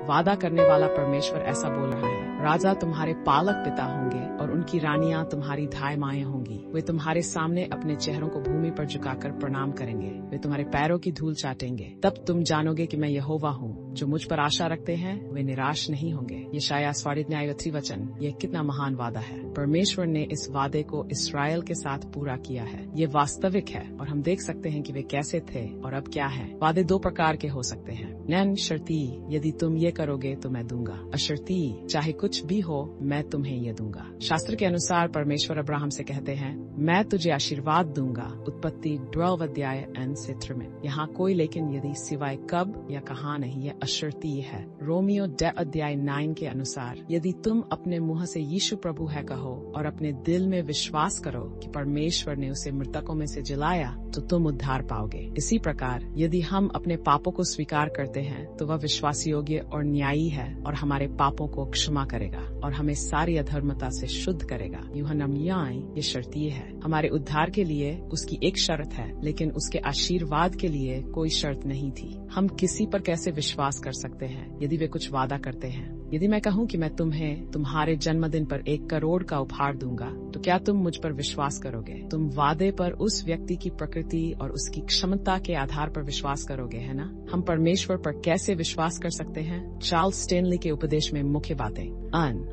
वादा करने वाला परमेश्वर ऐसा बोल रहा है, राजा तुम्हारे पालक पिता होंगे और उनकी रानियां तुम्हारी धाय माएं होंगी। वे तुम्हारे सामने अपने चेहरों को भूमि पर झुकाकर प्रणाम करेंगे। वे तुम्हारे पैरों की धूल चाटेंगे। तब तुम जानोगे कि मैं यहोवा हूँ। जो मुझ पर आशा रखते हैं वे निराश नहीं होंगे। यशायाह 29 वचन। यह कितना महान वादा है। परमेश्वर ने इस वादे को इस्राएल के साथ पूरा किया है। ये वास्तविक है और हम देख सकते हैं कि वे कैसे थे और अब क्या है। वादे दो प्रकार के हो सकते हैं। नैन शर्ती, यदि तुम ये करोगे तो मैं दूंगा। अशर्ती, चाहे कुछ भी हो मैं तुम्हें ये दूंगा। शास्त्र के अनुसार परमेश्वर अब्राहम से कहते हैं, मैं तुझे आशीर्वाद दूंगा। उत्पत्ति 12 अध्याय 3 में। यहाँ कोई लेकिन यदि सिवाय कब या कहाँ नहीं, यह अशर्ती है। रोमियो 10 अध्याय 9 के अनुसार, यदि तुम अपने मुंह से यीशु प्रभु है कहो और अपने दिल में विश्वास करो कि परमेश्वर ने उसे मृतकों में से जिलाया तो तुम उद्धार पाओगे। इसी प्रकार यदि हम अपने पापों को स्वीकार करते हैं तो वह विश्वास योग्य और न्यायी है और हमारे पापों को क्षमा करेगा और हमें सारी अधर्मता से शुद्ध करेगा। यूहन्ना ये शर्तीय है। हमारे उद्धार के लिए उसकी एक शर्त है, लेकिन उसके आशीर्वाद के लिए कोई शर्त नहीं थी। हम किसी पर कैसे विश्वास कर सकते हैं यदि वे कुछ वादा करते हैं? यदि मैं कहूँ कि मैं तुम्हें तुम्हारे जन्मदिन पर 1 करोड़ का उपहार दूंगा, तो क्या तुम मुझ पर विश्वास करोगे? तुम वादे पर उस व्यक्ति की प्रकृति और उसकी क्षमता के आधार पर विश्वास करोगे, है ना? हम परमेश्वर पर कैसे विश्वास कर सकते हैं? चार्ल्स स्टेनली के उपदेश में मुख्य बातें।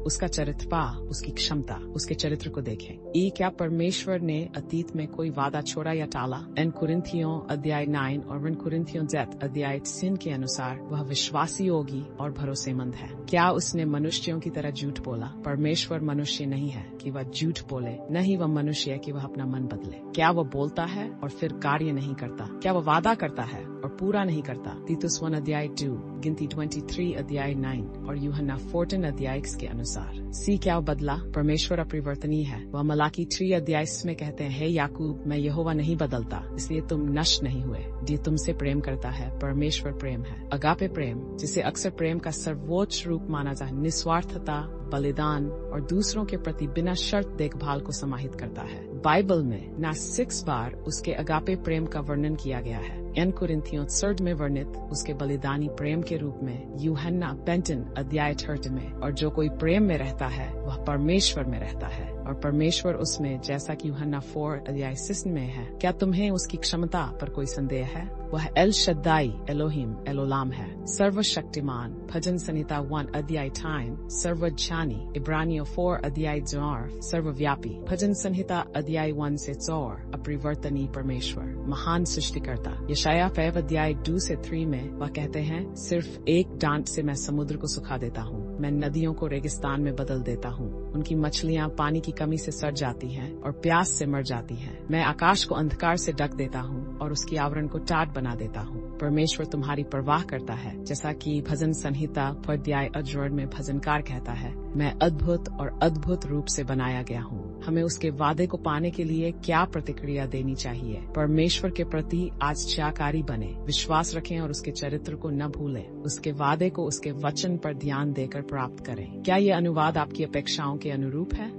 उसका चरित्र पा, उसकी क्षमता, उसके चरित्र को देखें। क्या परमेश्वर ने अतीत में कोई वादा छोड़ा या टाला? एन कुरिन्थियों अध्याय 9 और 1 कुरिन्थियों 10 अध्याय 3 के अनुसार वह विश्वासी योगी और भरोसेमंद है। क्या उसने मनुष्यों की तरह झूठ बोला? परमेश्वर मनुष्य नहीं है कि वह झूठ बोले, न ही वह मनुष्य है कि वह अपना मन बदले। क्या वह बोलता है और फिर कार्य नहीं करता? क्या वह वादा करता है और पूरा नहीं करता? तीतुस 1 अध्याय 2, गिनती 23 अध्याय 9 और यूहन्ना 14 अध्याय के अनुसार। क्या वह बदला? परमेश्वर अपरिवर्तनीय है। वह मलाकी 3 अध्याय में कहते हैं, हे याकूब, मैं यहोवा नहीं बदलता, इसलिए तुम नष्ट नहीं हुए। जो तुमसे प्रेम करता है परमेश्वर प्रेम है। अगापे प्रेम, जिसे अक्सर प्रेम का सर्वोच्च रूप माना जाता है, निस्वार्थता, बलिदान और दूसरों के प्रति बिना शर्त देखभाल को समाहित करता है। बाइबल में न 6 बार उसके अगापे प्रेम का वर्णन किया गया है। एन कुरिन्थियों 3 में वर्णित उसके बलिदानी प्रेम के रूप में यूहन्ना 15 अध्याय 30 में। और जो कोई प्रेम में रहता है वह परमेश्वर में रहता है और परमेश्वर उसमें, जैसा कि यूहन्ना 4 अध्याय 6 में है। क्या तुम्हें उसकी क्षमता पर कोई संदेह है? वह एल शद्दाई, एलोहिम, एलोलाम है। सर्वशक्तिमान, भजन संहिता 1 अध्याय 10, सर्वज्ञानी, इब्रानियों 4 अध्याय 4, सर्वव्यापी, भजन संहिता अध्याय 1 से 4, अपरिवर्तनीय परमेश्वर, महान सृष्टिकर्ता। यशायाह 5 अध्याय 2 से 3 में वह कहते हैं, सिर्फ एक डांट से मैं समुद्र को सुखा देता हूँ, मैं नदियों को रेगिस्तान में बदल देता हूँ। उनकी मछलियाँ पानी की कमी से सड़ जाती हैं और प्यास से मर जाती हैं। मैं आकाश को अंधकार से ढक देता हूँ और उसकी आवरण को टाट बना देता हूँ। परमेश्वर तुम्हारी परवाह करता है, जैसा कि भजन संहिता अध्याय 8 में भजनकार कहता है, मैं अद्भुत और अद्भुत रूप से बनाया गया हूँ। हमें उसके वादे को पाने के लिए क्या प्रतिक्रिया देनी चाहिए? परमेश्वर के प्रति आज्ञाकारी बने, विश्वास रखें और उसके चरित्र को न भूलें। उसके वादे को उसके वचन पर ध्यान देकर प्राप्त करें। क्या ये अनुवाद आपकी अपेक्षाओं के अनुरूप है?